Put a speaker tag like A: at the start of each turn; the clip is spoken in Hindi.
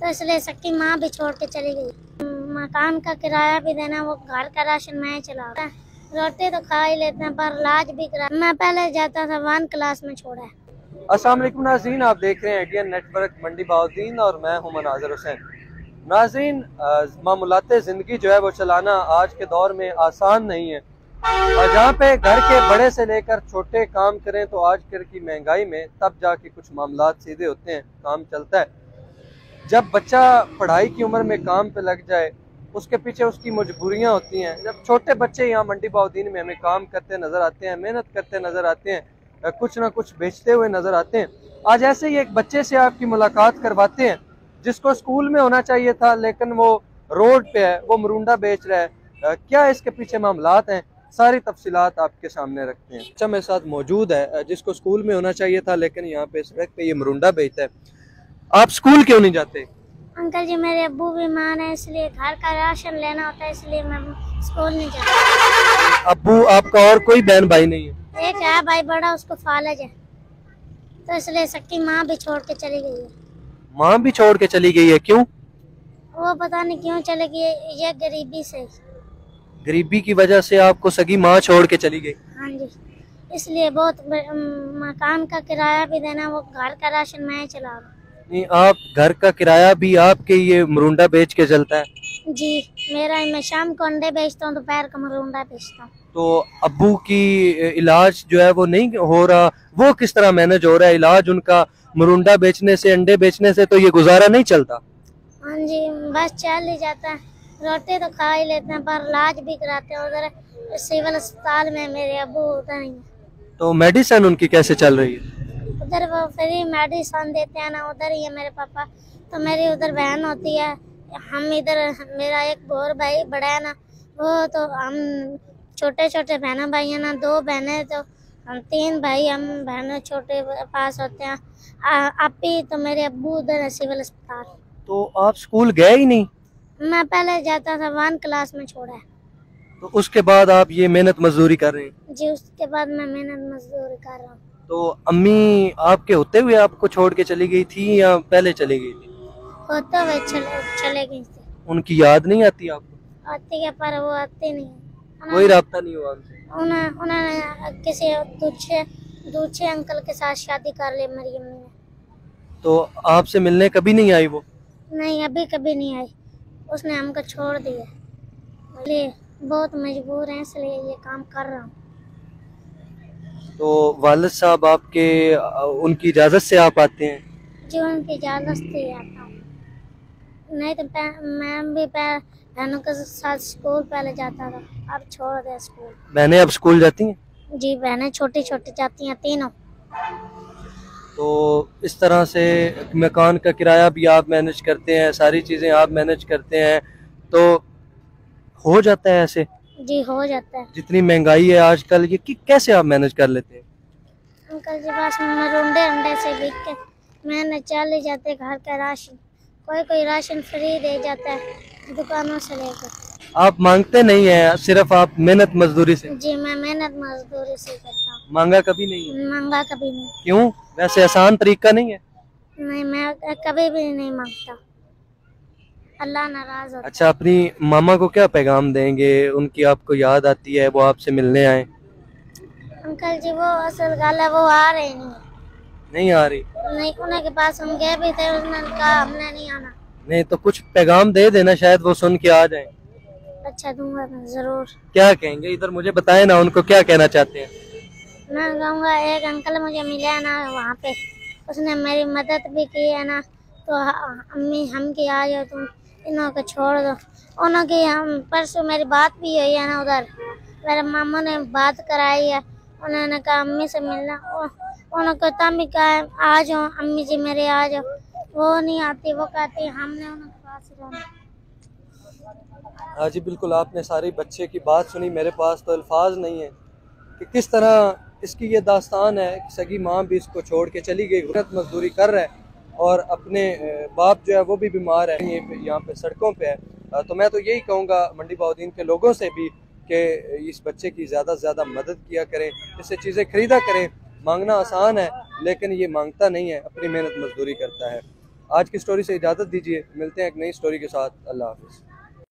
A: तो इसलिए सबकी माँ भी छोड़ के चली गई। मकान का किराया भी देना, वो घर का राशन मैं चला रहा। रोटी तो खा ही लेते हैं पर इलाज भी करा। मैं पहले जाता था 1 क्लास में छोड़ा है।
B: अस्सलाम वालेकुम नाज़रीन, आप देख रहे हैं इंडियन नेटवर्क मंडी बहाउद्दीन और मैं हूं मनाज़िर हुसैन। नाज़रीन, मामूलाते ज़िंदगी जो है वो चलाना आज के दौर में आसान नहीं है और जहाँ पे घर के बड़े से लेकर छोटे काम करें तो आजकल की महंगाई में तब जाके कुछ मामलात सीधे होते हैं, काम चलता है। जब बच्चा पढ़ाई की उम्र में काम पे लग जाए उसके पीछे उसकी मजबूरियाँ होती हैं। जब छोटे बच्चे यहाँ मंडी बहाउद्दीन में हमें काम करते नज़र आते हैं, मेहनत करते नज़र आते हैं, कुछ ना कुछ बेचते हुए नज़र आते हैं। आज ऐसे ही एक बच्चे से आपकी मुलाकात करवाते हैं जिसको स्कूल में होना चाहिए था लेकिन वो रोड पे है, वो मरूंडा बेच रहा है। क्या इसके पीछे मामलात हैं, सारी तफसीलात आपके सामने रखते हैं। अच्छा, मेरे साथ मौजूद है जिसको स्कूल में होना चाहिए था लेकिन यहाँ पे सड़क पे ये मरूंडा बेचता है। आप स्कूल क्यों नहीं जाते?
A: अंकल जी, मेरे अब्बू बीमार है इसलिए घर का राशन लेना होता है, इसलिए मैं स्कूल नहीं जाता।
B: अब्बू आपका और कोई बहन भाई नहीं है?
A: एक है भाई बड़ा, उसको फालज है, तो इसलिए सबकी माँ भी छोड़ के चली गई है।
B: माँ भी छोड़ के चली गई है, क्यों?
A: वो पता नहीं क्यों चली गई, ये गरीबी से।
B: गरीबी की वजह से आपको सगी माँ छोड़ के चली गई?
A: हाँ जी, इसलिए बहुत मकान का किराया भी देना, वो घर का राशन मैं चला रहा हूँ।
B: नहीं, आप घर का किराया भी आपके ये मरूंडा बेच के चलता है?
A: जी, मैं शाम को अंडे बेचता हूँ, दोपहर को मरूंडा बेचता हूँ।
B: तो अब्बू की इलाज जो है वो नहीं हो रहा, वो किस तरह मैनेज हो रहा है इलाज उनका? मरूंडा बेचने से, अंडे बेचने से तो ये गुजारा नहीं चलता।
A: हाँ जी, बस चल ही जाता है। रोटी तो खा ही लेते हैं पर इलाज भी कराते हैं उधर सिविल अस्पताल में। मेरे अब्बू उधर ही
B: तो मेडिसिन उनकी कैसे चल रही है?
A: उधर वो फ्री मेडिसिन देते हैं ना, उधर ही है मेरे पापा। तो मेरी उधर बहन होती है, हम इधर, मेरा एक और भाई बड़ा है ना, वो तो हम छोटे छोटे बहना भाई है ना, 2 बहनें, तो हम 3 भाई, हम बहनों छोटे पास होते हैं। आप ही तो मेरे अब्बू उधर है सिविल अस्पताल।
B: तो आप स्कूल गए ही नहीं?
A: मैं पहले जाता था 1 क्लास में छोड़ा है।
B: तो उसके बाद आप ये मेहनत मजदूरी कर रहे हैं?
A: जी, उसके बाद मैं मेहनत मजदूरी कर रहा हूँ।
B: तो अम्मी आपके होते हुए आपको छोड़ के चली गई थी या पहले चली गई थी?
A: होते हुए चले गई थी।
B: उनकी याद नहीं आती आपको?
A: आती है पर वो आती नहीं।
B: कोई राब्ता नहीं हुआ उनसे?
A: उन्होंने किसी दूसरे अंकल के साथ शादी कर ली मरियम ने।
B: तो आपसे मिलने कभी नहीं आई वो?
A: नहीं, अभी कभी नहीं आई, उसने हमको छोड़ दिया। इसलिए बहुत मजबूर है, इसलिए ये काम कर रहा हूँ।
B: तो वालिद साहब आपके उनकी इजाज़त से आप आते हैं?
A: जी, उनकी इजाज़त से आता हूँ, नहीं तो मैं भी बहनों के साथ स्कूल पहले जाता था, अब छोड़ दिया स्कूल।
B: बहनें अब स्कूल जाती हैं?
A: जी, बहनें छोटी छोटी जाती हैं, तीनों।
B: तो इस तरह से मकान का किराया भी आप मैनेज करते हैं, सारी चीज़ें आप मैनेज करते हैं, तो हो जाता है ऐसे?
A: जी, हो जाता है।
B: जितनी महंगाई है आजकल, ये कैसे आप मैनेज कर लेते हैं?
A: अंकल जी, बस मरूंडे अंडे से बिक के मैंने चल ही जाते घर का राशन। कोई राशन फ्री दे जाता है दुकानों से लेकर।
B: आप मांगते नहीं है, सिर्फ आप मेहनत मजदूरी से?
A: जी, मैं मेहनत मजदूरी से करता हूँ।
B: मांगा कभी नहीं है?
A: मांगा कभी नहीं।
B: क्यों? वैसे आसान तरीका नहीं है?
A: नहीं, मैं कभी भी नहीं मांगता, अल्लाह नाराज होता है।
B: अच्छा, अपनी मामा को क्या पैगाम देंगे? उनकी आपको याद आती है, वो आपसे मिलने आए?
A: अंकल जी, वो असल गल है, वो आ रहे
B: नहीं आ रही?
A: नहीं, उन्हीं के पास हम गए भी थे, उन्होंने कहा हमने नहीं आना।
B: नहीं तो कुछ पैगाम दे देना, शायद वो सुन के आ जाए।
A: अच्छा, दूंगा मैं जरूर।
B: क्या कहेंगे, इधर मुझे बताए ना, उनको क्या कहना चाहते हैं?
A: मैं कहूँगा, एक अंकल मुझे मिले है ना वहाँ पे, उसने मेरी मदद भी की है ना, तो अम्मी हम की आ जाओ, तुम इन्हों को छोड़ दो। उन्होंने हम परसों मेरी बात भी हुई है ना, उधर मेरे मामा ने बात कराई है, उन्होंने कहा अम्मी से मिलना। उन्होंने तब भी कहा आ जाओ अम्मी जी मेरे, आ जाओ। वो नहीं आती, वो कहती हमने उनके पास रहना।
B: हाँ जी, बिल्कुल, आपने सारी बच्चे की बात सुनी। मेरे पास तो अल्फाज नहीं है कि किस तरह इसकी ये दास्तान है कि सगी माँ भी इसको छोड़ के चली गई, मेहनत मजदूरी कर रहा है और अपने बाप जो है वो भी बीमार है, ये यहाँ पे सड़कों पे है। तो मैं तो यही कहूँगा मंडी बहाउद्दीन के लोगों से भी कि इस बच्चे की ज़्यादा से ज़्यादा मदद किया करें, इससे चीज़ें खरीदा करें। मांगना आसान है लेकिन ये मांगता नहीं है, अपनी मेहनत मजदूरी करता है। आज की स्टोरी से इजाज़त दीजिए, मिलते हैं एक नई स्टोरी के साथ। अल्लाह हाफिज़।